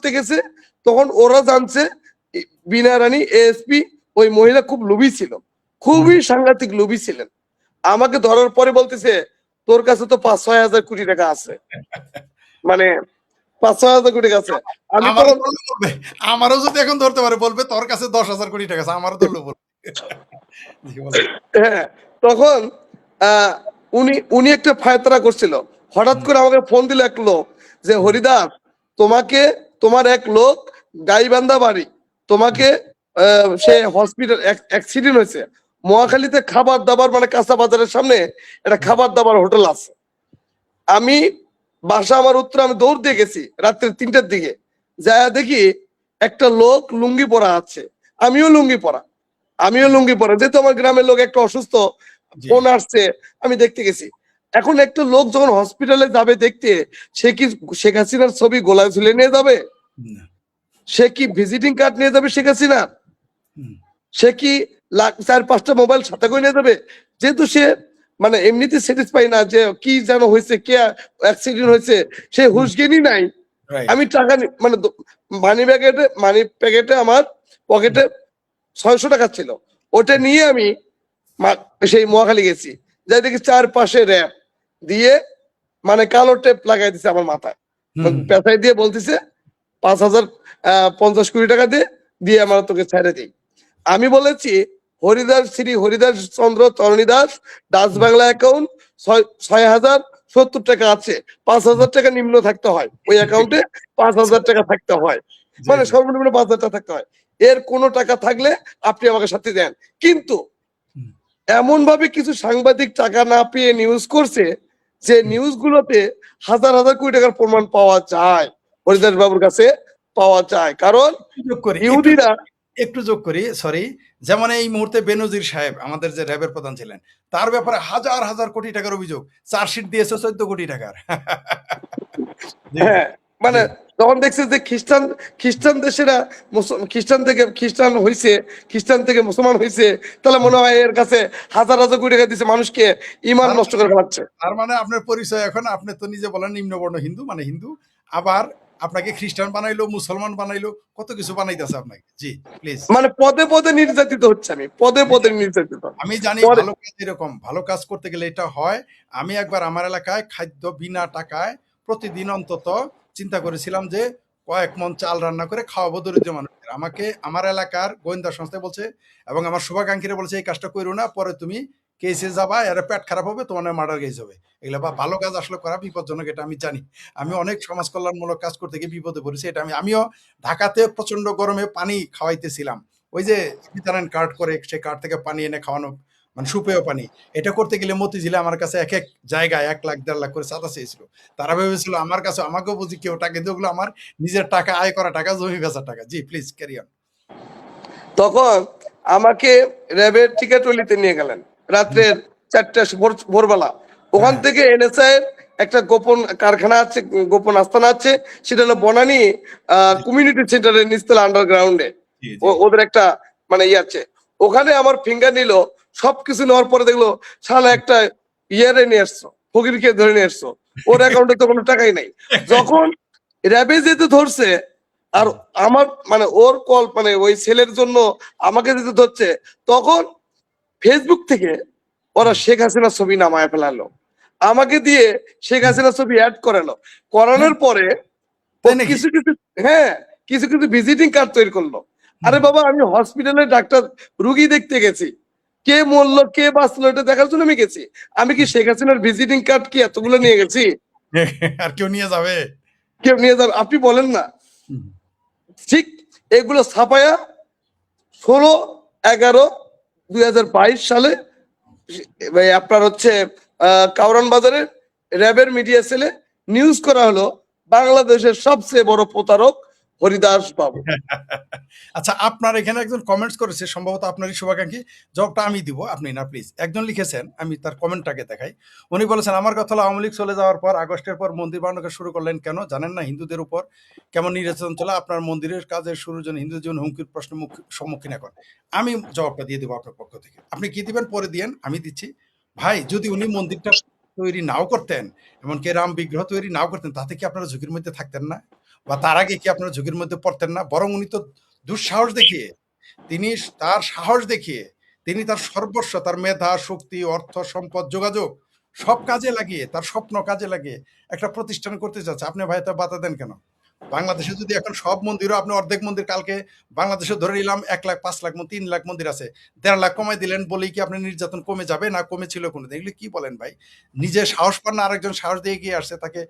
করতে গেছে, তখন ওরা জানছে বিনা রানী এএসপি ওই মহিলা খুব লোভী ছিল, খুবই সাংঘাতিক লোভী ছিলেন। আমাকে ধরার পরে বলতেছে তোর কাছে তো 5-6 হাজার কোটি টাকা আছে, মানে 5-6 হাজার কোটি টাকা আছে। আমি তখন আমারও যদি এখন ধরতে পারে বলবে তোর কাছে 10,000 কোটি টাকা আছে, আমারও ধরলে বলবে। হ্যাঁ, তখন উনি উনি একটা ফায়তারা করছিল। হঠাৎ করে আমাকে ফোন দিল এক লোক যে হরিদাস তোমাকে, তোমার এক লোক গাইবান্ধা বাড়ি, তোমাকে সে হসপিটাল অ্যাক্সিডেন্ট হয়েছে, মহাখালীতে খাবার দাবার মানে কাঁচা বাজারের সামনে একটা খাবার দাবার হোটেল আছে। আমি বাসা আমার উত্তরে, আমি দৌড় দিয়ে গেছি রাত্রে 3টার দিকে, যা দেখি একটা লোক লুঙ্গি পরা আছে, আমিও লুঙ্গি পরা, যেহেতু আমার গ্রামের লোক একটা অসুস্থ, ফোন আসছে, আমি দেখতে গেছি। এখন একটা লোক যখন হসপিটালে যাবে দেখতে, সে কি শেখ হাসিনার ছবি গোলায় ঝুলে নিয়ে যাবে? সে কি ভিজিটিং কার্ড নিয়ে যাবে শেখ হাসিনা? সে কি 4-5টা মোবাইল সাথে করে নিয়ে যাবে? যেহেতু সে মানে এমনিতে স্যাটিসফাই না যে কি যেন হয়েছে, কে অ্যাক্সিডেন্ট হয়েছে, সে হুঁশজ্ঞানই নাই। আমি টাকা মানে মানি প্যাকেটে আমার পকেটে 600 টাকা ছিল, ওটা নিয়ে আমি সেই মহাখালী গেছি, যাই দেখি চারপাশে র্যাপ দিয়ে মানে কালো টেপ লাগাই দিছে আমার মাথায়, পেঁচাই দিয়ে বলতেছে 5,050 কোটি টাকা দিয়ে আমার তোকে ছেড়ে দিই। আমি বলেছি হরিদাস, শ্রী হরিদাস চন্দ্র তরণী দাস, ডাচ বাংলা অ্যাকাউন্ট 6,070 টাকা আছে, 5,000 টাকা নিম্ন থাকতে হয় ওই অ্যাকাউন্টে, 5,000 টাকা থাকতে হয়, মানে সর্বনিম্ন 5,000 টাকা থাকতে হয়। এর কোনো টাকা থাকলে আপনি আমাকে সাথে দেন। কিন্তু এমন ভাবে কিছু সাংবাদিক টাকা না পেয়ে নিউজ করছে যে নিউজ গুলোতে হাজার হাজার কোটি টাকার প্রমাণ পাওয়া যায়, হরিদাস বাবুর কাছে পাওয়া যায়। কারণ ইহুদিরা, একটু যোগ করি, সরি, যেমন এই মুহূর্তে বেনজির সাহেব আমাদের যে র্যাবের প্রধান ছিলেন, তার ব্যাপারে হাজার হাজার কোটি টাকার অভিযোগ, চার্জশিট দিয়েছে 14 কোটি টাকার। হ্যাঁ, মানে যখন দেখছে যে খ্রিস্টান দেশেরা খ্রিস্টান হয়েছে, খ্রিস্টান থেকে মুসলমান হয়েছে, তাহলে মনে হয় এর কাছে হাজার হাজার কোটি টাকা দিচ্ছে, মানুষকে ইমান নষ্ট করে ফেলাচ্ছে। তার মানে আপনার পরিচয় এখন, আপনি তো নিজে বলেন নিম্নবর্ণ হিন্দু, মানে হিন্দু, আবার আপনাকে খ্রিস্টান বানাইলো, মুসলমান বানাইলো, কত কিছু বানাইতেছে আপনাকে। জি প্লিজ। মানে পদে পদে নির্যাতিত হচ্ছে, আমি পদে পদে নির্যাতিত। আমি জানি ভালো কাজ, এরকম ভালো কাজ করতে গেলে এটা হয়। আমি একবার আমার এলাকায় খাদ্য বিনা টাকায় প্রতিদিন অন্তত চিন্তা করেছিলাম যে কয়েক মন চাল রান্না করে খাওয়াবো দরিদ্র মানুষদের। আমাকে আমার এলাকার গোয়েন্দা সংস্থা বলছে এবং আমার শুভাকাঙ্ক্ষীরা বলছে এই কাজটা করো না, পরে তুমি কেসে যাবা, এর পেট খারাপ হবে, তোমার মার্ডার কেস হবে। এগুলো বা ভালো কাজ আসলে করা বিপজ্জনক, এটা আমি জানি। আমি অনেক সমাজ কল্যাণমূলক কাজ করতে গিয়ে বিপদে পড়েছি, এটা আমিও ঢাকাতে প্রচন্ড গরমে পানি খাওয়াইতেছিলাম, ওই যে আপনি জানেন কার্ড করে, সেই কার্ড থেকে পানি এনে খাওয়ানো, মানে সুপেয় পানি। এটা করতে গেলে মতিঝিলে আমার কাছে এক এক জায়গায় 1 লাখ 1.5 লাখ করে চাঁদা চেয়েছিল। তারা ভেবেছিল আমার কাছে, আমাকেও বুঝি কেউ টাকা, কিন্তু ওগুলো আমার নিজের টাকা, আয় করা টাকা, জমি বেচার টাকা। জি প্লিজ ক্যারি অন। তখন আমাকে র্যাবের টিকাটলিতে নিয়ে গেলেন রাত্রের 4টা ভোরবেলা। ওখান থেকে এনএসআই একটা গোপন কারখানা আছে, গোপন আস্তানা আছে, সেটা হলো বনানী কমিউনিটি সেন্টারের নিচতলা আন্ডারগ্রাউন্ডে ওদের একটা মানে আছে। ওখানে আমার ফিঙ্গার নিল, সবকিছু নেওয়ার পরে দেখলো শালা একটা ইয়ারে নিয়ে আসছো, ফকিরকে ধরে নিয়ে আসছো, ওর অ্যাকাউন্টে তো কোনো টাকাই নাই। যখন র্যাবে যেতে ধরছে আর আমার মানে ওর কল মানে ওই ছেলের জন্য আমাকে যেতে ধরছে, তখন ফেসবুক থেকে ওরা শেখ হাসিনার ছবি নামায় ফেলালো, আমাকে দিয়ে শেখ হাসিনার ছবি অ্যাড করালো, করানোর পরে কিছু কিছু, হ্যাঁ, কিছু কিছু ভিজিটিং কার্ড তৈরি করলো। আরে বাবা, আমি হসপিটালে ডাক্তার রুগী দেখতে গেছি, কে মরলো কে বাঁচলো এটা দেখার জন্য আমি গেছি। আমি কি শেখ হাসিনার ভিজিটিং কার্ড কি এতগুলো নিয়ে গেছি? আর কেউ নিয়ে যাবে? কেউ নিয়ে যাবে? আপনি বলেন না। ঠিক এগুলো ছাপায়া 16/11/2022 সালে আপনার হচ্ছে কাউরান বাজারে র্যাবের মিডিয়া সেলে নিউজ করা হলো বাংলাদেশের সবচেয়ে বড় প্রতারক হরিদাস বাবু। আচ্ছা, আপনার এখানে একজন কমেন্টস করেছে, সম্ভবত আপনারই শুভাকাঙ্ক্ষী, জবাবটা আমি দিব, আপনি না প্লিজ। একজন লিখেছেন, আমি তার কমেন্টটাকে দেখাই। উনি বলেছেন, আমার কথা হলো আওয়ামী লীগ চলে যাওয়ার পর আগস্টের পর মন্দির বানানো শুরু করলেন কেন? জানেন না হিন্দুদের উপর কেমন নির্যাতন চলে? আপনার মন্দিরের কাজের শুরুর জন্য হিন্দু জীবন হুমকির প্রশ্নের সম্মুখীন এখন। আমি জবাবটা দিয়ে দেবো আপনার পক্ষ থেকে, আপনি কি দিবেন পরে দিয়েন, আমি দিচ্ছি। ভাই, যদি উনি মন্দিরটা তৈরি নাও করতেন, এমনকি রাম বিগ্রহ তৈরি নাও করতেন, তাতে কি আপনারা ঝুঁকির মধ্যে থাকতেন না? বা তার আগে কি আপনারা ঝুঁকির মধ্যে পড়তেন না? বরং উনি তো দুঃসাহস দেখিয়ে, তিনি তার সাহস দেখিয়ে, তিনি তার সর্বস্ব, তার মেধা, শক্তি, অর্থ, সম্পদ, যোগাযোগ সব কাজে লাগিয়ে, তার স্বপ্ন কাজে লাগিয়ে একটা প্রতিষ্ঠান করতে চাচ্ছে। আপনি ভাই তা বাধা দেন কেন? বাংলাদেশে যদি এখন সব মন্দিরও আপনি অর্ধেক মন্দির কালকে বাংলাদেশে ধরে নিলাম ১ লাখ, ৫ লাখ, ৩ লাখ মন্দির আছে। ১.৫ লাখ কমায় দিলেন বলেই কি আপনার নির্যাতন কমে যাবে? না কমেছিল কোনদিন? এগুলো কি বলেন ভাই? নিজে সাহস পান না, আরেকজন সাহস দিয়ে এগিয়ে আসছে, তাকে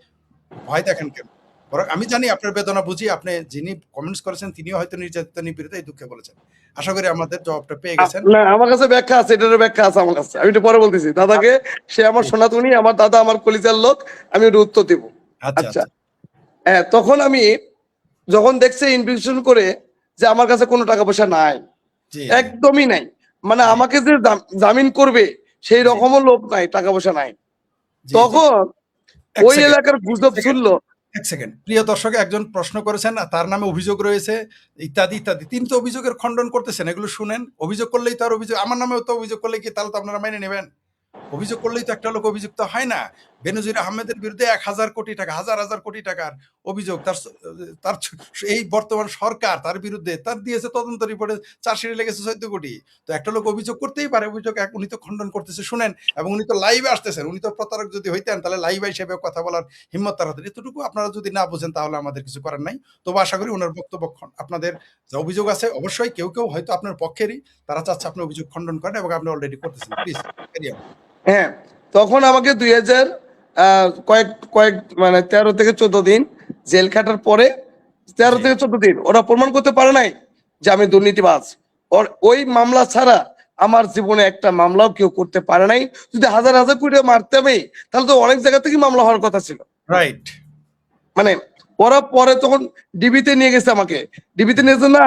ভয় দেখেন কেন? বরং আমি জানি আপনার বেদনা বুঝি, আপনি যিনি কমেন্টস করেছেন তিনিও হয়তো নির্যাতিত নিপীড়িত, এই দুঃখে বলেছেন। আশা করি আমাদের জবাবটা পেয়ে গেছেন। না, আমার কাছে ব্যাখ্যা আছে, এটার ব্যাখ্যা আছে আমার কাছে, আমি একটু পরে বলতেছি দাদাকে। সে আমার সনাতনী, আমার দাদা আমার কলিজার লোক, আমি একটু উত্তর দিব। আচ্ছা, আচ্ছা, আচ্ছা। হ্যাঁ, তখন আমি যখন দেখছে ইনভেস্টিগেশন করে যে আমার কাছে কোনো টাকা পয়সা নাই, জি, জি, একদমই নাই, মানে জি, আমাকে যে জামিন করবে সেই জি, রকমও লোক নাই, টাকা পয়সা নাই, জি, জি। তখন ১ ওই সেকেন্ড, এলাকার ১ গুজব সেকেন্ড, শুনলো। ১ সেকেন্ড। প্রিয় দর্শক একজন প্রশ্ন করেছেন, তার নামে অভিযোগ রয়েছে ইত্যাদি, ইত্যাদি। তিনি তো অভিযোগের খণ্ডন করতেছেন। এগুলো শুনেন। অভিযোগ করলেই তো আর অভিযোগ, আমার নামেও তো অভিযোগ করলে কি তাহলে তো আপনারা মেনে নেবেন? অভিযোগ করলেই তো একটা লোক অভিযুক্ত হয় না। বেনজির আহমেদের বিরুদ্ধে ১,০০০ কোটি টাকা, হাজার, হাজার কোটি টাকার অভিযোগ। তার এই বর্তমান সরকার তার বিরুদ্ধে তার দিয়েছে তদন্ত রিপোর্টে, চার্জশিটে লেগেছে ১৪ কোটি। তো একটা লোক অভিযোগ করতেই পারে। অভিযোগ উনি তো খণ্ডন করতেছে, শুনেন। এবং উনি তো লাইভে আসতেছেন। উনি তো প্রতারক যদি হইতেন তাহলে লাইভে হিসেবে কথা বলার হিম্মত তার হাতে। এতটুকু আপনারা যদি না বুঝেন তাহলে আমাদের কিছু করার নাই। তবু আশা করি উনার বক্তব্য আপনাদের যে অভিযোগ আছে, অবশ্যই কেউ, কেউ হয়তো আপনার পক্ষেরই, তারা চাচ্ছে আপনি অভিযোগ খণ্ডন করেন এবং আপনি অলরেডি করতেছেন। Please carry on. হ্যাঁ, তখন আমাকে ২০০০ কয়েক কয়েক মানে ১৩ থেকে ১৪ দিন জেল খাটার পরে, ১৩ জি। থেকে ১৪ দিন ওরা প্রমাণ করতে পারে নাই যে আমি দুর্নীতিবাজ। ওই মামলা ছাড়া আমার জীবনে একটা মামলাও কেউ করতে পারে নাই। যদি হাজার হাজার কোটি টাকা মারতামই, তাহলে তো অনেক জায়গা থেকে মামলা হওয়ার কথা ছিল। রাইট। মানে ওরা পরে তখন ডিবিতে নিয়ে গেছে আমাকে, ডিবিতে নিয়েছে না,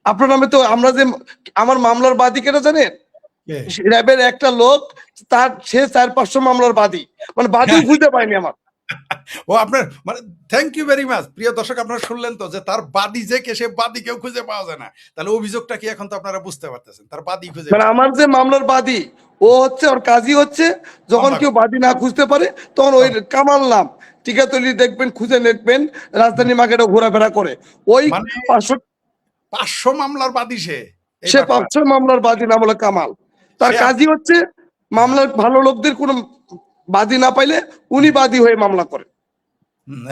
আপনার নামে তো আমরা যে, আমার মামলার বাদী কেন জানেন? কে? র্যাবের একটা লোক, তার সে ৪-৫০০ মামলার বাদী, মানে বাদীও খুঁজে পায়নি আমার। ও আপনার মানে থ্যাংক ইউ ভেরি মাচ। প্রিয় দর্শক আপনারা শুনলেন তো যে তার বাদী যে কে, সে বাদী কেউ খুঁজে পাওয়া যায় না। তাহলে অভিযোগটা কি এখন তো আপনারা বুঝতে পারতেছেন। তার বাদী খুঁজে মানে পাওয়া যায় আমার যে মামলার বাদী, ও হচ্ছে, ওর কাজই হচ্ছে যখন মামলা কেউ করে। বাদী না খুঁজতে পারে তখন ওই কামাল নাম টিকাতলি দেখবেন, খুঁজে দেখবেন রাজধানী মার্কেটে ঘোরাফেরা করে। ওই মানে ৫০০, ৫০০ মামলার বাদী সে, এই সে বাটপার। ৫০০ মামলার বাদী নাম হলো কামাল। তার সে কাজই হচ্ছে হ্যাঁ। মামলার ভালো লোকদের কোনো বাদী না পাইলে উনি বাদী হয়ে মামলা করে। হুম।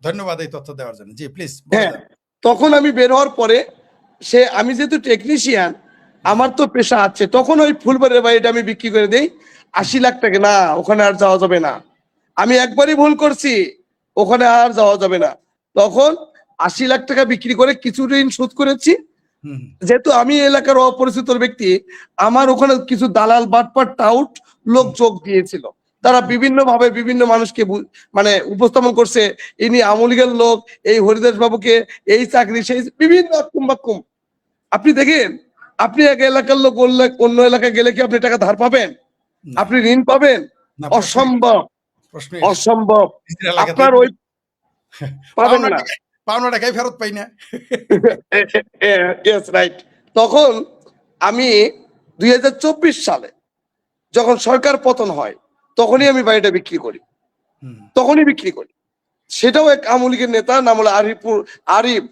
ধন্যবাদ এই তথ্য দেওয়ার জন্য। জি প্লিজ বলে হ্যাঁ, যান। তখন আমি বের হওয়ার পরে, আমি যেহেতু টেকনিশিয়ান, আমার তো পেশা আছে, তখন ওই ফুলবাড়ির বাড়িটা আমি বিক্রি করে দেই ৮০ লাখ টাকা। না, ওখানে আর যাওয়া যাবে না, আমি একবারই ভুল করছি, ওখানে আর যাওয়া যাবে না। তখন ৮০ লাখ টাকা বিক্রি করে কিছু ঋণ শোধ করেছি। হুম, যেহেতু আমি এলাকার অপরিচিত ব্যক্তি, আমার ওখানে কিছু দালাল বাটপার টাউট লোক হুম, যোগ দিয়েছিল। তারা বিভিন্ন ভাবে বিভিন্ন মানুষকে মানে উপস্থাপন করছে, ইনি আওয়ামী লীগের লোক, এই হরিদাস বাবুকে এই চাকরি সেই বিভিন্ন রকম বাক্যম। আপনি দেখেন, আপনি এক এলাকার লোক অন্য এলাকায় গেলে কি আপনি টাকা ধার পাবেন? না, আপনি ঋণ পাবেন? না প্রশ্নই অসম্ভব, প্রশ্নই অসম্ভব। নিজের এলাকাতেই আপনার ওই পাবেন পাওনা না। টাকা, পাওনা টাকাই ফেরত পাই না। Yes, right. তখন আমি ২০২৪ সালে যখন সরকার পতন হয়, তখনই আমি বাড়িটা বিক্রি করি, হুম, তখনই বিক্রি করি। সেটাও এক আওয়ামী লীগের নেতা, নাম হলো আরিফ,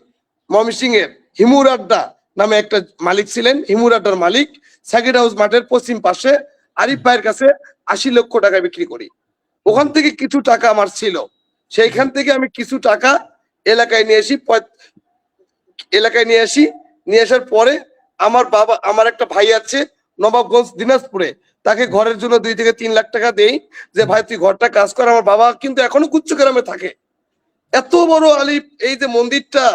ময়মনসিংহ এর হিমুর আড্ডা নামে একটা মালিক ছিলেন। হিমুর আড্ডার মালিক, সাকির হাউস মাঠের পশ্চিম পাশে আরিফ ভাইয়ের কাছে ৮০ লক্ষ টাকা বিক্রি করি। ওখান থেকে কিছু টাকা আমার ছিল, সেইখান থেকে আমি কিছু টাকা এলাকায় নিয়ে আসি। নিয়ে আসার পরে আমার বাবা, আমার একটা ভাই আছে নবাবগঞ্জ দিনাজপুরে, তাকে ঘরের জন্য ২ থেকে ৩ লাখ টাকা দেই, যে ভাই তুই ঘরটা কাজ কর। আমার বাবা কিন্তু এখনো কুচ্চগ্রামে থাকে। এত বড় আলিফ, এই যে মন্দিরটা,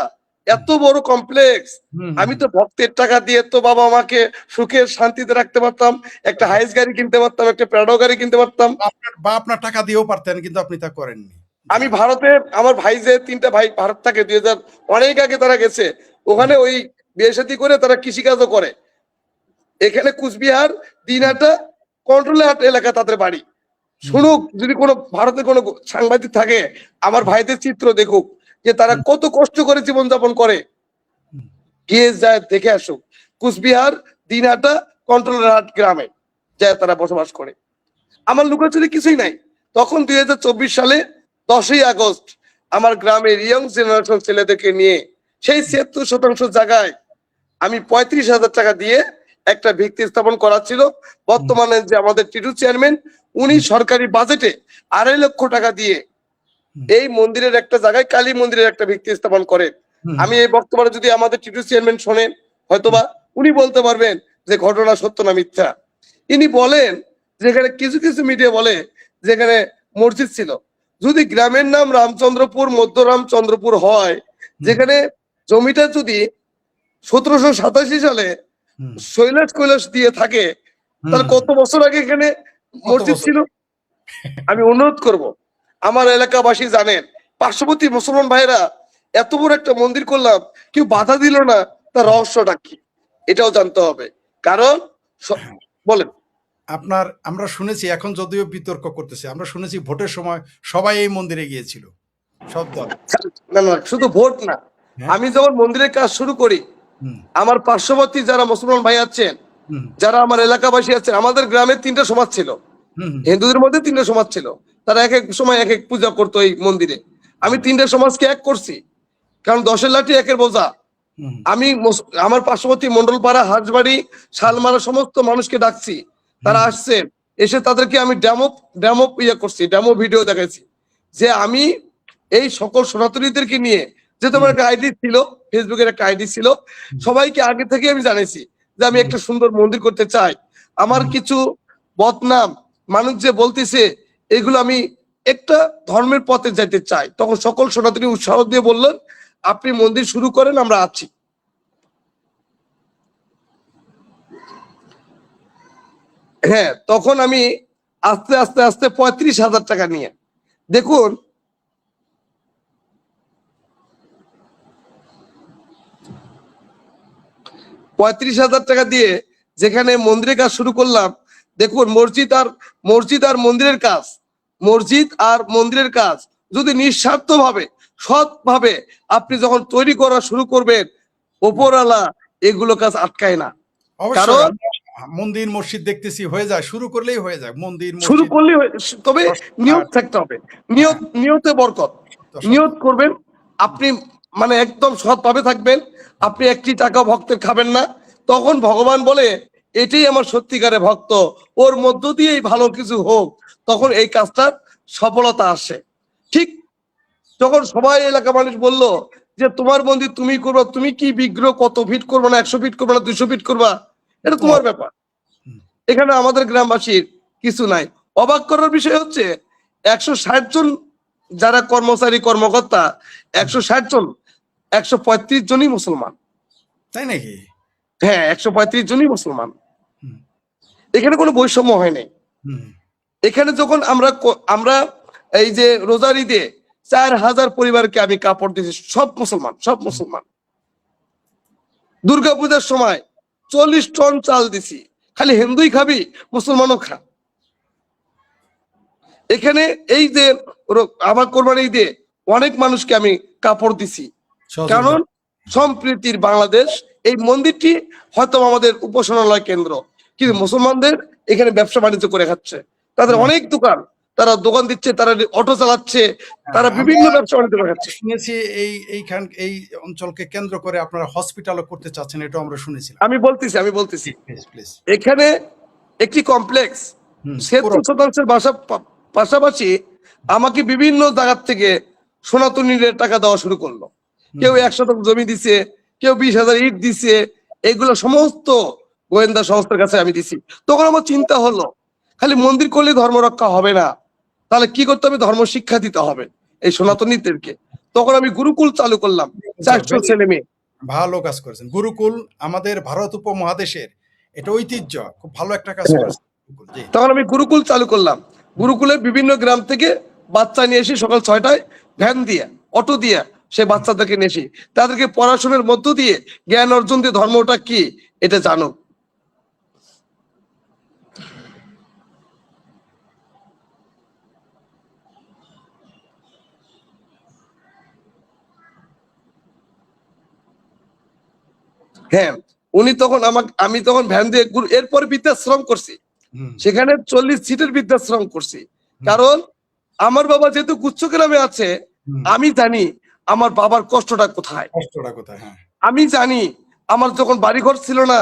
এত বড় কমপ্লেক্স, হুম, আমি হুম, তো ভক্তের টাকা দিয়ে তো বাবা আমাকে সুখে শান্তিতে রাখতে পারতাম, একটা হাইস গাড়ি কিনতে পারতাম, একটা প্রাডো গাড়ি কিনতে পারতাম। বা আপনার টাকা দিয়েও পারতেন কিন্তু আপনি তা করেননি। জি, আমি ভারতে, আমার ভাই যে ৩টা ভাই ভারত থাকে, ২০০০ অনেক আগে তারা গেছে ওখানে, ওই বিয়ে শাদী করে তারা কৃষিকাজও করে। এখানে কুচবিহার দিনহাটা কন্ট্রোলহাট এলাকা তাদের বাড়ি। হুম, শুনুক, যদি কোনো ভারতে কোনো সাংবাদিক থাকে, আমার ভাইদের চিত্র দেখুক, যে তারা হুম, কত কষ্ট করে জীবনযাপন করে, হুম, গিয়ে যায় দেখে আসুক। কুচবিহার দিনহাটা কন্ট্রোলহাট গ্রামে যায় তারা বসবাস করে। আমার লুকোচুরি কিছুই নাই। তখন ২০২৪ সালে ১০ই আগস্ট আমার গ্রামের ইয়ং জেনারেশন ছেলেদেরকে নিয়ে সেই ৭৬% জায়গায় আমি ৩৫,০০০ টাকা দিয়ে একটা ভিত্তি স্থাপন করা ছিল। বর্তমানে যে আমাদের টিটু চেয়ারম্যান, উনি সরকারি বাজেটে ২.৫ লক্ষ টাকা দিয়ে এই মন্দিরের একটা জায়গায় কালী মন্দিরের একটা ভিত্তি স্থাপন করেন। আমি এই বর্তমানে যদি আমাদের টিটু চেয়ারম্যান শোনেন, হয়তোবা উনি বলতে পারবেন যে ঘটনা সত্য না মিথ্যা। ইনি বলেন যেখানে কিছু কিছু মিডিয়া বলে যেখানে মসজিদ ছিল, যদি গ্রামের নাম রামচন্দ্রপুর, মধ্য রামচন্দ্রপুর হয়, যেখানে জমিটা যদি ১৭৮৭ সালে কৈলাস দিয়ে থাকে, তাহলে কত বছর আগে এখানে মসজিদ ছিল? আমি অনুরোধ করব, আমার এলাকাবাসী জানেন, পার্শ্ববর্তী মুসলমান ভাইরা এত বড় একটা মন্দির করলাম, কেউ বাধা দিল না, তার রহস্যটা কি এটাও জানতে হবে। কারণ বলেন, আমরা শুনেছি, এখন যদিও বিতর্ক করতেছে, আমরা শুনেছি ভোটের সময় সবাই এই মন্দিরে গিয়েছিল, সব দল। না না, শুধু ভোট না, আমি যখন মন্দিরের কাজ শুরু করি, আমার পার্শ্ববর্তী যারা মুসলমান ভাই আছেন, যারা আমার এলাকাবাসী আছেন, আমাদের গ্রামে ৩টা সমাজ ছিল, হিন্দুদের মধ্যে ৩টা সমাজ ছিল, তারা এক এক সময় এক এক পূজা করতো এই মন্দিরে। আমি ৩টা সমাজকে এক করছি, কারণ ১০-এর লাঠি ১-এর বোঝা। আমি আমার পার্শ্ববর্তী মন্ডলপাড়া, হাঁসবাড়ি, শালমারা সমস্ত মানুষকে ডাকছি, তারা আসছে, এসে তাদেরকে আমি ডেমো ভিডিও দেখাইছি যে আমি এই সকল সনাতনীদেরকে নিয়ে, যে তোমার একটা আইডি ছিল, ফেসবুকের একটা আইডি ছিল, সবাইকে আগে থেকে আমি জানাইছি যে আমি একটা সুন্দর মন্দির করতে চাই। আমার কিছু বদনাম মানুষ যে বলতেছে, এগুলো আমি একটা ধর্মের পথে যেতে চাই। তখন সকল সনাতনী উৎসাহ দিয়ে বললেন, আপনি মন্দির শুরু করেন, আমরা আছি। হ্যাঁ, তখন আমি আস্তে আস্তে আস্তে ৩৫,০০০ টাকা নিয়ে, দেখুন ৩৫,০০০ টাকা দিয়ে যেখানে মন্দিরের কাজ শুরু করলাম, দেখুন মসজিদ আর মন্দিরের কাজ যদি নিঃস্বার্থ ভাবে, সৎ ভাবে আপনি যখন তৈরি করা শুরু করবেন, ওপরওয়ালা এগুলো কাজ আটকায় না। কারণ মন্দির মসজিদ দেখতেছি হয়ে যায়, শুরু করলেই হয়ে যায়, মন্দির শুরু করলেই, তবে নিয়ত থাকতে হবে, নিয়তে বরকত। নিয়ত করবেন, আপনি মানে একদম সৎভাবে থাকবেন, আপনি একটি টাকা ভক্তের খাবেন না, তখন ভগবান বলে এটাই আমার সত্যিকারের ভক্ত, ওর মধ্য দিয়েই ভালো কিছু হোক, তখন এই কাজটার সফলতা আসে। ঠিক যখন সবাই এলাকা মানুষ বলল যে তোমার মন্দির তুমি করবা, তুমি কি বিগ্রহ কত ফিট করবা, না ১০০ ফিট করবা, না ২০০ ফিট করবা, এটা তোমার ব্যাপার, এখানে আমাদের গ্রামবাসীর কিছু নাই। অবাক করার বিষয় হচ্ছে ১৬০ জন যারা কর্মচারী কর্মকর্তা, ১৬০ জন, ১৩৫ জনই মুসলমান। তাই নাকি? হ্যাঁ, ১৩৫ জনই মুসলমান। এখানে কোনো বৈষম্য হয় নাই। এখানে যখন আমরা এই যে রোজার ঈদে ৪,০০০ পরিবারকে আমি কাপড় দিয়েছি, সব মুসলমান। দুর্গাপূজার সময় ৪০ টন চাল দিছি, খালি হিন্দুই খাবি, মুসলমানও খা। এখানে এই যে আমার কোরবানি ঈদে অনেক মানুষকে আমি কাপড় দিছি, কারণ সম্প্রীতির বাংলাদেশ। এই মন্দিরটি হয়তো আমাদের উপাসনালয় কেন্দ্র, কিন্তু মুসলমানদের এখানে ব্যবসা বাণিজ্য করে খাচ্ছে, তাদের অনেক দোকান, তারা দোকান দিচ্ছে, তারা অটো চালাচ্ছে, তারা বিভিন্ন ব্যবসা বাণিজ্য করে খাচ্ছে। শুনেছি এই অঞ্চলকে কেন্দ্র করে আপনারা হসপিটালও করতে চাচ্ছেন, এটা আমরা শুনেছিলাম। আমি বলতেছি এখানে একটি কমপ্লেক্স ৭০% বাসা, পাশাপাশি আমাকে বিভিন্ন জায়গা থেকে সনাতনীদের টাকা দেওয়া শুরু করলো। কেউ ১ শতক জমি দিছে, কেউ ২০,০০০ ইট দিছে, এগুলো সমস্ত গোয়েন্দা সংস্থার কাছে আমি দিছি। তখন আমার চিন্তা হলো, খালি মন্দির করলে ধর্ম রক্ষা হবে না, তাহলে কি করতে হবে, ধর্ম শিক্ষা দিতে হবে এই সনাতনীদেরকে। তখন আমি গুরুকুল চালু করলাম, ৪০০ ছেলে মেয়ে। ভালো কাজ করেছেন। গুরুকুল আমাদের ভারত উপমহাদেশের এটা ঐতিহ্য, খুব ভালো একটা কাজ করেছেন। তখন আমি গুরুকুল চালু করলাম। গুরুকুলে বিভিন্ন গ্রাম থেকে বাচ্চা নিয়ে এসে সকাল ৬টায় ভ্যান দিয়ে, অটো দিয়ে সে বাচ্চাদেরকে নিয়ে এসে তাদেরকে পড়াশোনার মধ্য দিয়ে জ্ঞান অর্জন দিয়ে ধর্মটা কি এটা জানো। হ্যাঁ, উনি তখন আমি তখন ভ্যান দিয়ে, এরপর বৃদ্ধাশ্রম করছি, সেখানে ৪০ সিটের বৃদ্ধাশ্রম করছি। কারণ আমার বাবা যেহেতু গুচ্ছ গ্রামে আছে, হুম। আমি জানি আমার বাবার কষ্টটা কোথায়, কষ্টটা কোথায়? হ্যাঁ। আমি জানি আমার যখন বাড়িঘর ছিল না,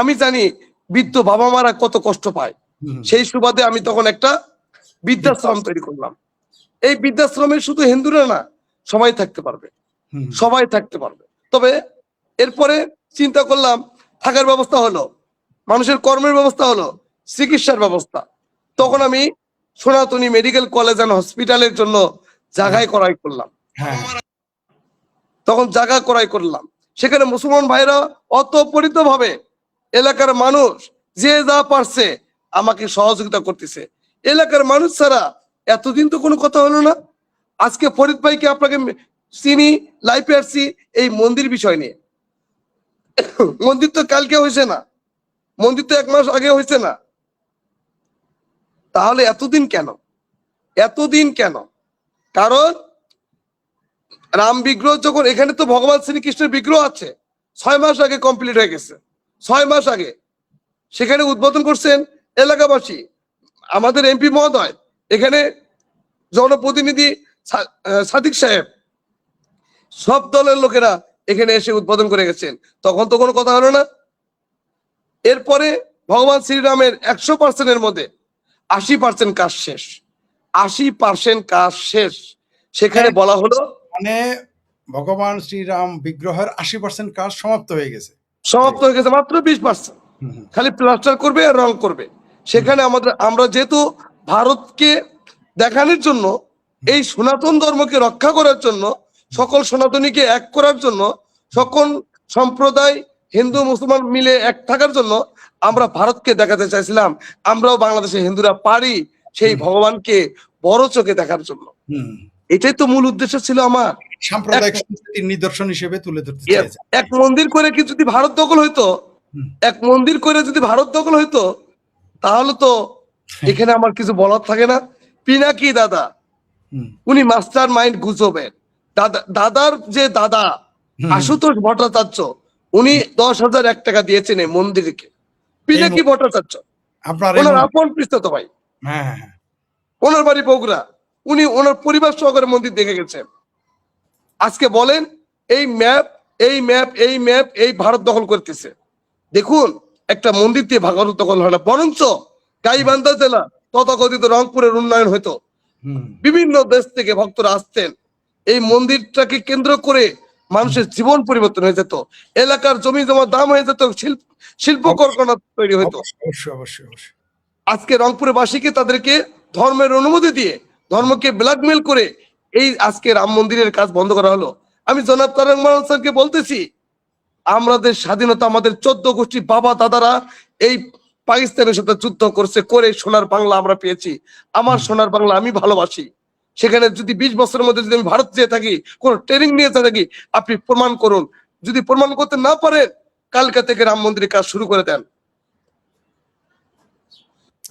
আমি জানি বৃদ্ধ বাবা মারা কত কষ্ট পায়। হুম। সেই সুবাদে আমি তখন একটা বৃদ্ধাশ্রম বৃদ্ধাশ্রম। তৈরি করলাম। এই বৃদ্ধাশ্রমে শুধু হিন্দুরা না, সবাই থাকতে পারবে, হুম। সবাই থাকতে পারবে। তবে এরপরে চিন্তা করলাম, থাকার ব্যবস্থা হলো, মানুষের কর্মের ব্যবস্থা হলো, চিকিৎসার ব্যবস্থা। তখন আমি সনাতনী মেডিকেল কলেজ অ্যান্ড হসপিটালের জন্য জায়গায় ক্রয় করলাম। হ্যাঁ। তখন জায়গা ক্রয় করলাম। সেখানে মুসলমান ভাইরা অতপরিত ভাবে এলাকার মানুষ যে যা পারছে আমাকে সহযোগিতা করতেছে। এলাকার মানুষ ছাড়া এতদিন তো কোনো কথা হলো না। আজকে ফরিদ ভাইকে আপনাকে চিনি, লাইফে আসছি এই মন্দির বিষয় নিয়ে। মন্দির তো কালকে হয়েছে না, মন্দির তো 1 মাস আগে হয়েছে না। তাহলে এতদিন কেন? এতদিন কেন? কারণ রাম বিগ্রহ যখন, এখানে তো ভগবান শ্রীকৃষ্ণের বিগ্রহ আছে, 6 মাস আগে কমপ্লিট হয়ে গেছে, 6 মাস আগে। সেখানে উদ্বোধন করছেন এলাকাবাসী, আমাদের এমপি মহোদয়, এখানে জনপ্রতিনিধি সাদিক সাহেব, সব দলের লোকেরা এখানে এসে উদ্বোধন করে গেছেন। তখন তো কোনো কথা হলো না। এরপরে ভগবান শ্রীরামের 100%-এর মধ্যে 80% কাজ শেষ, 80% কাজ শেষ। সেখানে বলা হলো মানে ভগবান শ্রীরাম বিগ্রহের 80% কাজ সমাপ্ত হয়ে গেছে। সমাপ্ত হয়ে গেছে, মাত্র 20%, হুম, হুম। খালি প্লাস্টার করবে আর রং করবে। সেখানে আমরা যেহেতু ভারতকে দেখানোর জন্য, এই সনাতন ধর্মকে রক্ষা করার জন্য, সকল সনাতনীকে এক করার জন্য, সকল সম্প্রদায় হিন্দু মুসলমান মিলে এক থাকার জন্য আমরা ভারতকে দেখাতে চাইছিলাম আমরাও বাংলাদেশে হিন্দুরা পারি সেই ভগবানকে বড় চোখে দেখার জন্য। হুম। এটাই তো মূল উদ্দেশ্য ছিল আমার। সাম্প্রদায়িক সম্প্রীতির নিদর্শন হিসেবে তুলে ধরতে Yes, চেয়েছে। এক মন্দির করে কি যদি ভারত দখল হইতো, হুম। এক মন্দির করে যদি ভারত দখল হইতো, তাহলে তো এখানে আমার কিছু বলার থাকে না। পিনাকি দাদা, হুম। উনি মাস্টার মাইন্ড গুজবের দাদার যে দাদা হুম। আশুতোষ ভট্টাচার্য, উনি 10,001 টাকা দিয়েছেন এই মন্দিরকে। পিনাকি ভট্টাচার্য আপনার ওনার আপন পিস্তাতো ভাই, হ্যাঁ, হ্যাঁ, হ্যাঁ। ওনার বাড়ি বগুড়া, উনি ওনার পরিবার সহকারে মন্দির দেখে গেছেন। আজকে বলেন এই ম্যাপ, এই ম্যাপ, এই ম্যাপ, এই ভারত দখল করতেছে। দেখুন, একটা মন্দির দিয়ে ভারত দখল হয় না, বরঞ্চ গাইবান্ধা জেলা তথাকথিত রংপুরের উন্নয়ন হতো। হুম। বিভিন্ন দেশ থেকে ভক্তরা আসতেন, এই মন্দিরটাকে কেন্দ্র করে মানুষের জীবন পরিবর্তন হয়ে যেত, এলাকার জমি জমার দাম হয়ে যেত, শিল্প কারখানা তৈরি হতো। অবশ্যই, অবশ্যই, অবশ্যই। আজকে রংপুরের বাসীকে তাদেরকে ধর্মের অনুমতি দিয়ে, ধর্মকে ব্ল্যাকমেল করে এই আজকে রাম মন্দিরের কাজ বন্ধ করা হলো। আমি জনাব তারেক রহমান স্যারকে বলতেছি, আমাদের স্বাধীনতা আমাদের 14 গোষ্ঠী বাবা দাদারা এই পাকিস্তানের সাথে যুদ্ধ করছে, করে সোনার বাংলা আমরা পেয়েছি। আমার সোনার বাংলা আমি ভালোবাসি। সেখানে যদি 20 বছরের মধ্যে যদি আমি ভারত যেয়ে থাকি, কোন ট্রেনিং নিয়ে থাকি, আপনি প্রমাণ করুন। যদি প্রমাণ করতে না পারেন, কালকা থেকে রাম মন্দিরের কাজ শুরু করে দেন।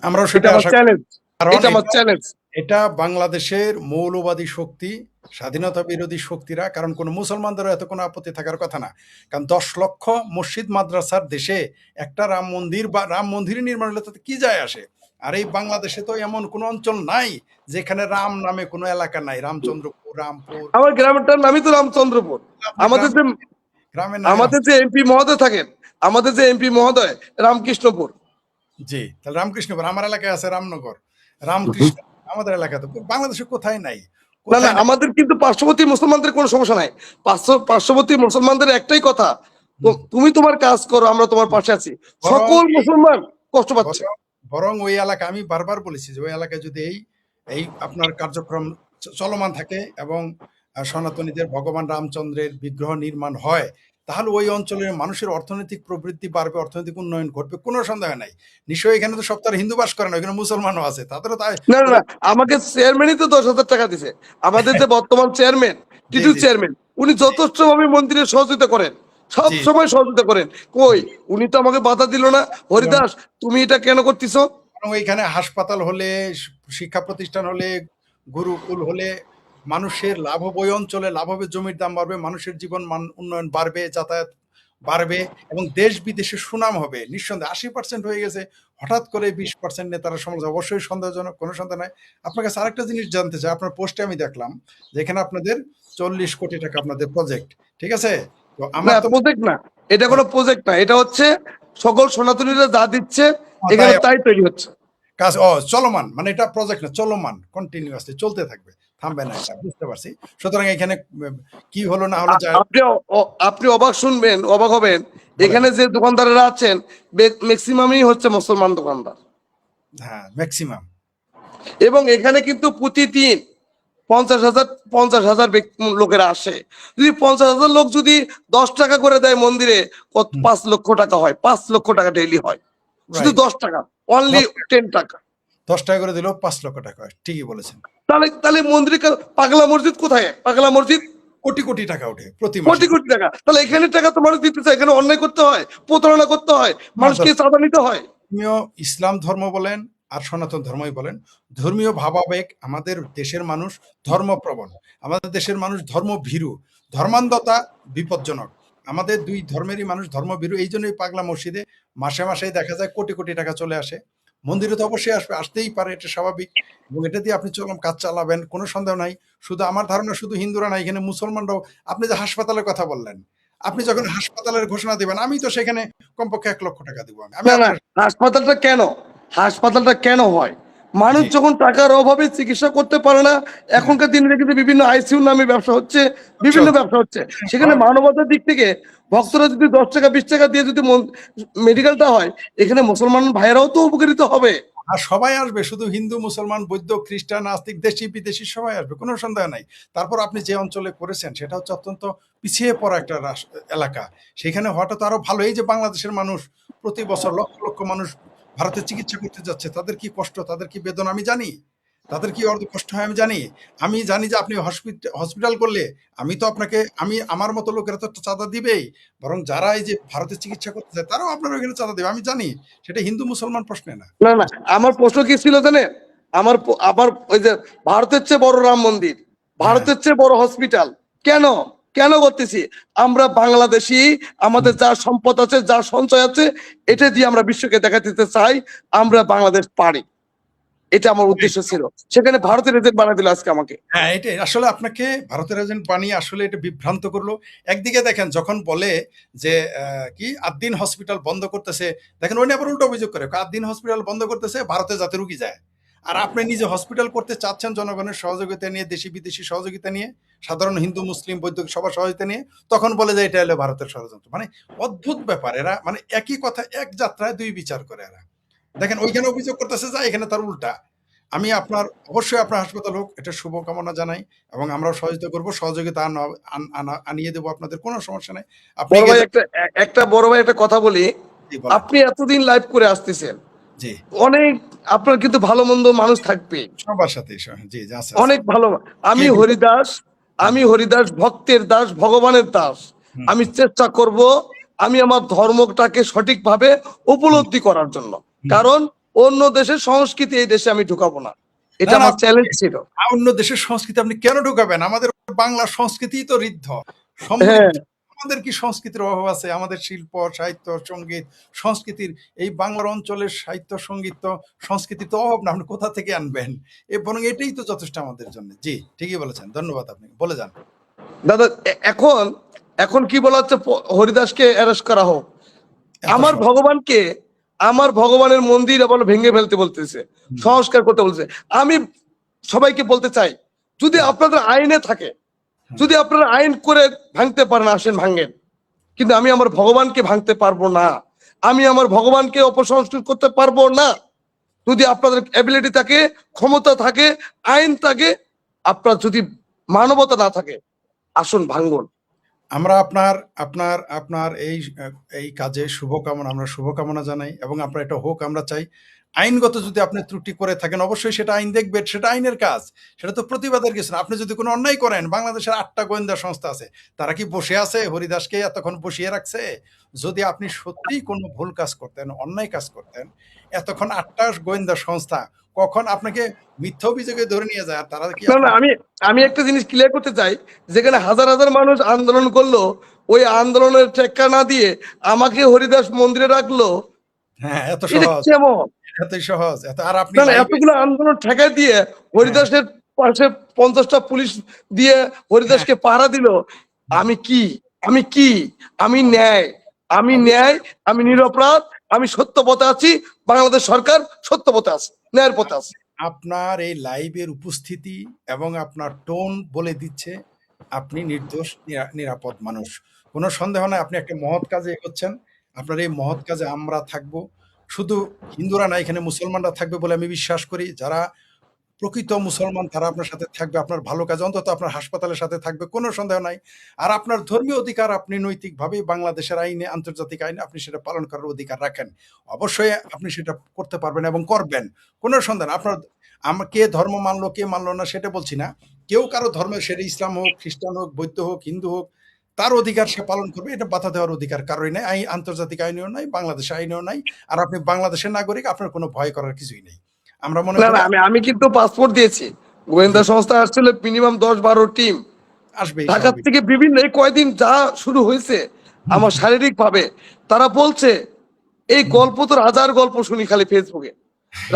আমরাও এটা সেটা আমার আশা করি। চ্যালেঞ্জ, কারণ এটা আমার চ্যালেঞ্জ। এটা বাংলাদেশের মৌলবাদী শক্তি, স্বাধীনতা বিরোধী শক্তিরা, কারণ কোনো মুসলমানদেরও এত কোনো আপত্তি থাকার কথা না। কারণ 10 লক্ষ মসজিদ মাদ্রাসার দেশে একটা রাম মন্দির বা রাম মন্দির নির্মাণ হলে তাতে কি যায় আসে? আর এই বাংলাদেশে তো এমন কোনো অঞ্চল নাই যেখানে রাম নামে কোনো এলাকা নাই। রামচন্দ্রপুর, রামপুর, আমার গ্রামটার নামই তো রামচন্দ্রপুর। আপনার আমাদের যে গ্রামের নামে আমাদের যে এমপি মহোদয় থাকেন, আমাদের যে এমপি মহোদয় রামকৃষ্ণপুর। জি, তাহলে রামকৃষ্ণপুর আমার এলাকায় আছে রামনগর, রামকৃষ্ণ আমাদের এলাকায় তো বাংলাদেশে কোথায় নাই? না না, কোথায় নাই? আমাদের কিন্তু পার্শ্ববর্তী মুসলমানদের কোনো সমস্যা নাই। পার্শ্ববর্তী মুসলমানদের একটাই কথা, তুমি তোমার কাজ করো, আমরা তোমার পাশে আছি। বরং সকল মুসলমান কষ্ট পাচ্ছে। বরং ওই এলাকা আমি বারবার বলেছি যে ওই এলাকায় যদি এই এই আপনার কার্যক্রম চলমান থাকে এবং সনাতনীদের ভগবান রামচন্দ্রের বিগ্রহ নির্মাণ হয়, তাহলে ওই অঞ্চলের মানুষের অর্থনৈতিক প্রবৃদ্ধি বাড়বে, অর্থনৈতিক উন্নয়ন ঘটবে, কোনো সন্দেহ নাই। নিশ্চয়ই এখানে তো সব তো আর হিন্দু বাস করে না, এখানে মুসলমানও আছে, তাদেরও তাই। না না না, আমাকে চেয়ারম্যানই তো 10,000 টাকা দিছে। আমাদের যে বর্তমান চেয়ারম্যান, জি, টিটু জি, চেয়ারম্যান, উনি যথেষ্ট ভাবে মন্দিরে সহযোগিতা করেন, সব জি, সময় সহযোগিতা করেন। কই, উনি তো আমাকে বাধা দিল না, হরিদাস তুমি এটা কেন করতেছো? এবং এখানে হাসপাতাল হলে, শিক্ষা প্রতিষ্ঠান হলে, গুরুকুল হলে মানুষের লাভ হবে, ওই অঞ্চলে লাভ হবে, জমির দাম বাড়বে, মানুষের জীবন মান উন্নয়ন বাড়বে, যাতায়াত বাড়বে এবং দেশ বিদেশে সুনাম হবে নিঃসন্দেহে। 80% হয়ে গেছে, হঠাৎ করে 20% নিয়ে তারা সমালোচনা, অবশ্যই সন্দেহজনক, কোনো সন্দেহ নাই। আপনার কাছে আরেকটা জিনিস জানতে চাই, আপনার পোস্টে আমি দেখলাম যে এখানে আপনাদের 40 কোটি টাকা আপনাদের প্রজেক্ট, ঠিক আছে? তো না, আমার তো প্রজেক্ট না, এটা কোনো প্রজেক্ট না, এটা হচ্ছে সকল সনাতনীরা যা দিচ্ছে তাই এখানে তাই তৈরি হচ্ছে। কাজ চলমান, মানে এটা প্রজেক্ট না, চলমান, কন্টিনিউয়াসলি চলতে থাকবে, থামবে না, এটা বুঝতে পারছি। সুতরাং এখানে কি হলো না হলো যায় আপনি আপনি অবাক শুনবেন, অবাক হবেন, বলেন। এখানে যে দোকানদারেরা আছেন ম্যাক্সিমামই হচ্ছে মুসলমান দোকানদার। হ্যাঁ, ম্যাক্সিমাম। এবং এখানে কিন্তু প্রতিদিন 50,000 লোকেরা আসে। যদি 50,000 লোক যদি 10 টাকা করে দেয় মন্দিরে, কত 5 লক্ষ টাকা হয়, 5 লক্ষ টাকা ডেইলি হয়, শুধু রাইট। 10 টাকা, অনলি 10 টাকা। 10 টাকা করে দিলেও 5 লক্ষ টাকা হয়, ঠিকই বলেছেন। তাহলে তাহলে মন্দিরে পাগলা মসজিদ কোথায়? পাগলা মসজিদ কোটি কোটি টাকা ওঠে প্রতি মাসে। কোটি কোটি টাকা। তাহলে এখানে টাকা তো মানুষ দিতে চায়, এখানে অন্যায় করতে হয়, প্রতারণা করতে হয়, না, মানুষকে চাঁদা নিতে হয়। ধর্মীয় ইসলাম ধর্ম বলেন আর সনাতন ধর্মই বলেন, ধর্মীয় ভাবাবেগ, আমাদের দেশের মানুষ ধর্মপ্রবণ, আমাদের দেশের মানুষ ধর্মভীরু, ধর্মান্ধতা বিপজ্জনক। আমাদের দুই ধর্মেরই মানুষ ধর্মভীরু, এই জন্যই পাগলা মসজিদে মাসে মাসেই দেখা যায় কোটি কোটি টাকা চলে আসে। মন্দিরে তো অবশ্যই আসবে, আসতেই পারে, এটা স্বাভাবিক। এবং এটা দিয়ে আপনি কাজ চালাবেন, কোনো সন্দেহ নাই। শুধু আমার ধারণা শুধু হিন্দুরা না, এখানে মুসলমানরাও। আপনি যে হাসপাতালের কথা বললেন, আপনি যখন হাসপাতালের ঘোষণা দিবেন, আমি তো সেখানে কমপক্ষে 1 লক্ষ টাকা দিব। আমি না না, আপনার হাসপাতালটা কেন, হাসপাতালটা কেন হয়? মানুষ জি যখন টাকার অভাবে চিকিৎসা করতে পারে না, হ্যাঁ, এখনকার দিনে কিন্তু বিভিন্ন আইসিইউ নামে ব্যবসা হচ্ছে, আচ্ছা, বিভিন্ন ব্যবসা হচ্ছে। সেখানে সব- মানবতার দিক থেকে ভক্তরা যদি 10 টাকা 20 টাকা দিয়ে যদি মেডিকেলটা হয়, এখানে মুসলমান ভাইয়েরাও তো উপকৃত হবে। আর সবাই আসবে, শুধু হিন্দু, মুসলমান, বৌদ্ধ, খ্রিস্টান, নাস্তিক, দেশি বিদেশি সবাই আসবে, কোনো সন্দেহ নাই। তারপর আপনি যে অঞ্চলে করেছেন সেটা হচ্ছে অত্যন্ত পিছিয়ে পড়া একটা এলাকা। সেখানে হঠাৎ আরো ভালো, এই যে বাংলাদেশের মানুষ প্রতি বছর লক্ষ লক্ষ মানুষ ভারতে চিকিৎসা করতে যাচ্ছে, তাদের কি কষ্ট, তাদের কি বেদনা আমি জানি, তাদের কি অর্ধ কষ্ট হয় আমি জানি। আমি জানি যে আপনি হসপিটাল করলে আমি তো আপনাকে, আমি আমার মতো লোকেরা তো একটা চাঁদা দিবেই, বরং যারা এই যে ভারতে চিকিৎসা করতে যায় তারাও আপনার ওইখানে চাঁদা দেবে, আমি জানি। সেটা হিন্দু মুসলমান প্রশ্নে না। না না, আমার প্রশ্ন কি ছিল জানেন? আমার ওই যে ভারতের চেয়ে বড় রাম মন্দির, হ্যাঁ, ভারতের চেয়ে বড় হসপিটাল, কেন কেন করতেছি? আমরা বাংলাদেশি, আমাদের যা সম্পদ আছে, যা সঞ্চয় আছে, এটা দিয়ে আমরা বিশ্বকে দেখা দিতে চাই আমরা বাংলাদেশ পারি। এটা আমার উদ্দেশ্য ছিল। সেখানে ভারতের এজেন্ট বানাই দিল আজকে আমাকে। হ্যাঁ, এটাই আসলে আপনাকে ভারতের এজেন্ট বানিয়ে আসলে এটা বিভ্রান্ত করলো। একদিকে দেখেন যখন বলে যে কি আদ্দিন হসপিটাল বন্ধ করতেছে, দেখেন ওই নিয়ে আবার উল্টো অভিযোগ করে, আদ্দিন হসপিটাল বন্ধ করতেছে ভারতে যাতে রুগী যায়। আর আপনি নিজে হসপিটাল করতে চাচ্ছেন জনগণের সহযোগিতা নিয়ে, দেশি বিদেশি সহযোগিতা নিয়ে, সাধারণ হিন্দু মুসলিম বৌদ্ধ সবার সহযোগিতা নিয়ে, তখন বলে যে এটা হলো ভারতের ষড়যন্ত্র। মানে অদ্ভুত ব্যাপার, এরা মানে একই কথা এক যাত্রায় দুই বিচার করে এরা। দেখেন ওইখানে অভিযোগ করতেছে যা, এখানে তার উল্টা। আমি আপনার অবশ্যই আপনার হাসপাতাল হোক, এটা শুভকামনা জানাই এবং আমরাও সহযোগিতা করব, সহযোগিতা আনিয়ে দেবো, আপনাদের কোনো সমস্যা নাই। আপনি বড় ভাই, গেলে একটা বড় ভাই একটা কথা বলি। জি বলেন। আপনি এতদিন লাইভ করে আসতেছেন, জি, অনেক আপনার কিন্তু ভালো মন্দ মানুষ থাকবে, সবার সাথেই জি, জি, আছে, আছে। অনেক ভালো। কি আমি এগুলো? হরিদাস, হুম, আমি হরিদাস ভক্তের দাস, ভগবানের দাস। হুম, আমি চেষ্টা করব আমি আমার ধর্মটাকে সঠিকভাবে হুম, উপলব্ধি করার জন্য। হুম। কারণ অন্য দেশের সংস্কৃতি এই দেশে আমি ঢুকাবো না, না, এটা না, আমার চ্যালেঞ্জ ছিল। অন্য দেশের সংস্কৃতি আপনি কেন ঢুকাবেন? আমাদের বাংলা সংস্কৃতিই তো ঋদ্ধ, হ্যাঁ, সমৃদ্ধ। আমাদের কি সংস্কৃতির অভাব আছে? আমাদের শিল্প, সাহিত্য, সঙ্গীত, সংস্কৃতির, এই বাংলার অঞ্চলের সাহিত্য, সঙ্গীত, সংস্কৃতির তো অভাব না। আপনি কোথা থেকে আনবেন? বরং এটাই তো যথেষ্ট আমাদের জন্য। জি, ঠিকই বলেছেন। ধন্যবাদ আপনাকে। বলে যান। দাদা, এখন এখন কি বলা হচ্ছে, হরিদাসকে অ্যারেস্ট করা হোক। এত আমার সহজ। ভগবানকে, আমার ভগবানের মন্দির আবার ভেঙে ফেলতে বলতেছে, হুম, সংস্কার করতে বলছে। আমি সবাইকে বলতে চাই, যদি হুম, আপনাদের আইনে থাকে, হুম। যদি আপনারা আইন করে ভাঙতে পারেন আসেন ভাঙেন, কিন্তু আমি আমার ভগবানকে ভাঙতে পারবো না, আমি আমার ভগবানকে অপসংস্কৃত করতে পারবো না। যদি আপনাদের এবিলিটি থাকে, ক্ষমতা থাকে, আইন থাকে, আপনার যদি মানবতা না থাকে, আসুন ভাঙ্গুন। আমরা আপনার আপনার আপনার এই কাজে শুভকামনা, আমরা শুভকামনা জানাই এবং আপনার এটা হোক আমরা চাই। আইনগত যদি আপনি ত্রুটি করে থাকেন অবশ্যই সেটা আইন দেখবে, সেটা আইনের কাজ। সেটা তো প্রতিবাদের কিছু না। আপনি যদি কোনো অন্যায় করেন, বাংলাদেশের ৮টা গোয়েন্দা সংস্থা আছে। তারা কি বসে আছে হরিদাসকে এতক্ষণ বসিয়ে রাখছে? যদি আপনি সত্যিই কোনো ভুল কাজ করতেন, অন্যায় কাজ করতেন, এতক্ষণ ৮টা গোয়েন্দা সংস্থা কখন আপনাকে মিথ্যা অভিযোগে ধরে নিয়ে যায়? আর তারা কি না, না, আপনার আমি একটা জিনিস ক্লিয়ার করতে চাই, যেখানে হাজার হাজার মানুষ আন্দোলন করলো, ওই আন্দোলনের টেক্কা না দিয়ে আমাকে হরিদাস মন্দিরে রাখলো, হ্যাঁ, এত এটা সহজ, কেমন? এতই সহজ। এত আর আপনি না, না, লাইভে এতগুলো আন্দোলন ঠেকাই দিয়ে হ্যাঁ, হরিদাসের পাশে 50টা পুলিশ দিয়ে হ্যাঁ, হরিদাসকে পাহারা দিল। হুম, আমি কি? আমি কি? আমি ন্যায়, আমি ন্যায়, অবশ্যই, আমি অবশ্যই। নিরপরাধ, আমি সত্য পথে আছি। বাংলাদেশ সরকার সত্য পথে আছে, ন্যায়ের পথে আছে। আপনার এই লাইভের উপস্থিতি এবং আপনার টোন বলে দিচ্ছে আপনি নির্দোষ, নিরাপদ মানুষ। কোনো সন্দেহ নাই আপনি একটা মহৎ কাজে এগোচ্ছেন। আপনার এই মহৎ কাজে আমরা থাকবো। শুধু হিন্দুরা না, এখানে মুসলমানরা থাকবে বলে আমি বিশ্বাস করি। যারা প্রকৃত মুসলমান তারা আপনার সাথে থাকবে, আপনার ভালো কাজে, অন্তত আপনার হাসপাতালের সাথে থাকবে, কোনো সন্দেহ নাই। আর আপনার ধর্মীয় অধিকার আপনি নৈতিকভাবে বাংলাদেশের আইনে, আন্তর্জাতিক আইনে আপনি সেটা পালন করার অধিকার রাখেন। অবশ্যই আপনি সেটা করতে পারবেন এবং করবেন। কোনো সন্দেহ না। আপনার কে ধর্ম মানলো, কে মানলো না সেটা বলছি না। কেউ কারো ধর্মের, সেটা ইসলাম হোক, খ্রিস্টান হোক, বৌদ্ধ হোক, হিন্দু হোক, তার অধিকার সে পালন করবে। এটা বাধা দেওয়ার অধিকার কারোই নাই। আন্তর্জাতিক আইনেও নাই, বাংলাদেশের আইনেও নাই। আর আপনি বাংলাদেশের নাগরিক, আপনার কোনো ভয় করার কিছুই নেই। আমরা মনে না, করি না, আমি কিন্তু পাসপোর্ট দিয়েছি। জি, গোয়েন্দা সংস্থা আসছিল মিনিমাম 10-12 টিম আসবেই ঢাকা স্বাভাবিক। থেকে। বিভিন্ন এই কয়দিন যা শুরু হয়েছে হুম, আমার শারীরিক ভাবে, তারা বলছে এই হুম, গল্প তো রাজার গল্প শুনি খালি ফেসবুকে,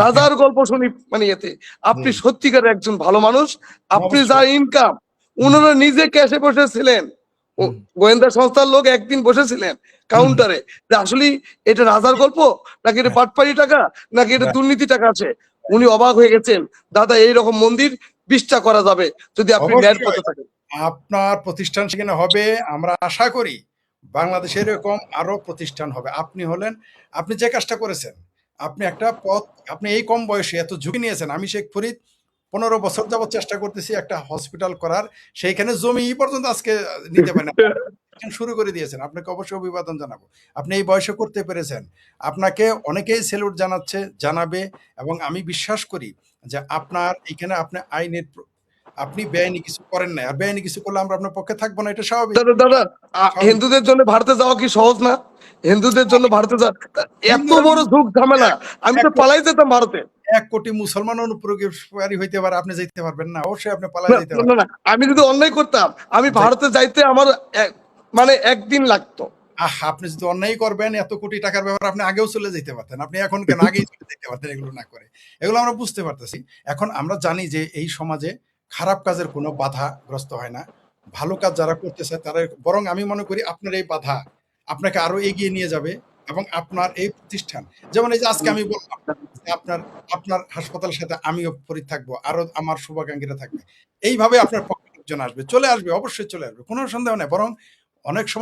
রাজার গল্প শুনি, মানে এতে জি, আপনি সত্যিকার একজন ভালো মানুষ। আপনি যা অবশ্যই। ইনকাম, হুম, ওনারা নিজে ক্যাশে বসেছিলেন, ও হুম, গোয়েন্দা সংস্থার লোক একদিন বসেছিলেন হুম, কাউন্টারে, যে আসলে এটা রাজার গল্প নাকি এটা হ্যাঁ, বাটপারি টাকা নাকি এটা রাইট, দুর্নীতি টাকা আছে। রাইট। উনি অবাক হয়ে গেছেন, দাদা এইরকম মন্দির 20টা করা যাবে যদি আপনি ন্যায়ের অবশ্যই পথে থাকেন। আপনার প্রতিষ্ঠান সেখানে হবে। আমরা আশা করি বাংলাদেশে এরকম আরো প্রতিষ্ঠান হবে। আপনি যে কাজটা করেছেন, আপনি একটা পথ, আপনি এই কম বয়সে এত ঝুঁকি নিয়েছেন। আমি শেখ ফরিদ ১৫ বছর যাবৎ চেষ্টা করতেছি একটা হসপিটাল করার। সেইখানে জমি পর্যন্ত আজকে নিতে পারি না। শুরু করে দিয়েছেন। আপনাকে অবশ্যই অভিবাদন জানাবো। আপনি এই বয়সে করতে পেরেছেন। আপনাকে অনেকেই সেলুট জানাচ্ছে, জানাবে এবং আমি বিশ্বাস করি যে আপনার এখানে আপনি আইনের আপনি বেআইনি কিছু করেন নাই। আর বেআইনি কিছু করলে আমরা আপনার পক্ষে থাকবো না। এটা স্বাভাবিক। দাদা, দাদা, স্বাভাবিক। হিন্দুদের জন্য ভারতে যাওয়া কি সহজ না? হিন্দুদের জন্য ভারতে যাওয়া এত হিন্দুরা বড় ঝুঁক ঝামেলা, এক আমি এক তো পালাই যেতাম ভারতে। ১ কোটি মুসলমান অনুপ্রবেশকারী হইতে পারে। আপনি যাইতে পারবেন না। অবশ্যই আপনি না, পালায় যাইতে না, পারবেন। না, আমি যদি অন্যায় করতাম, আমি যাই ভারতে যাইতে আমার মানে একদিন লাগতো। আপনি যদি অন্যায় করবেন, এত কোটি টাকার ব্যাপার আপনি আগেও চলে যেতে পারতেন। আপনি এখন কেন আগেই চলে যেতে পারতেন এগুলো না করে। এগুলো আমরা বুঝতে পারতেছি। এখন আমরা জানি যে এই সমাজে খারাপ কাজের কোনো বাধাগ্রস্ত হয় না। ভালো কাজ যারা করতেছে তারা, বরং আমি মনে করি আপনার এই বাধা আপনাকে আরো এগিয়ে নিয়ে যাবে এবং আপনার এই প্রতিষ্ঠান, যেমন এই যে আজকে আমি বললাম যে আপনার আপনার হাসপাতালের সাথে আমিও ফরিদ থাকবো, আরো আমার শুভাকাঙ্ক্ষীরা থাকবে। এইভাবে আপনার পক্ষে লোকজন আসবে, চলে আসবে, অবশ্যই চলে আসবে। কোনো সন্দেহ নাই। বরং অনেক সময়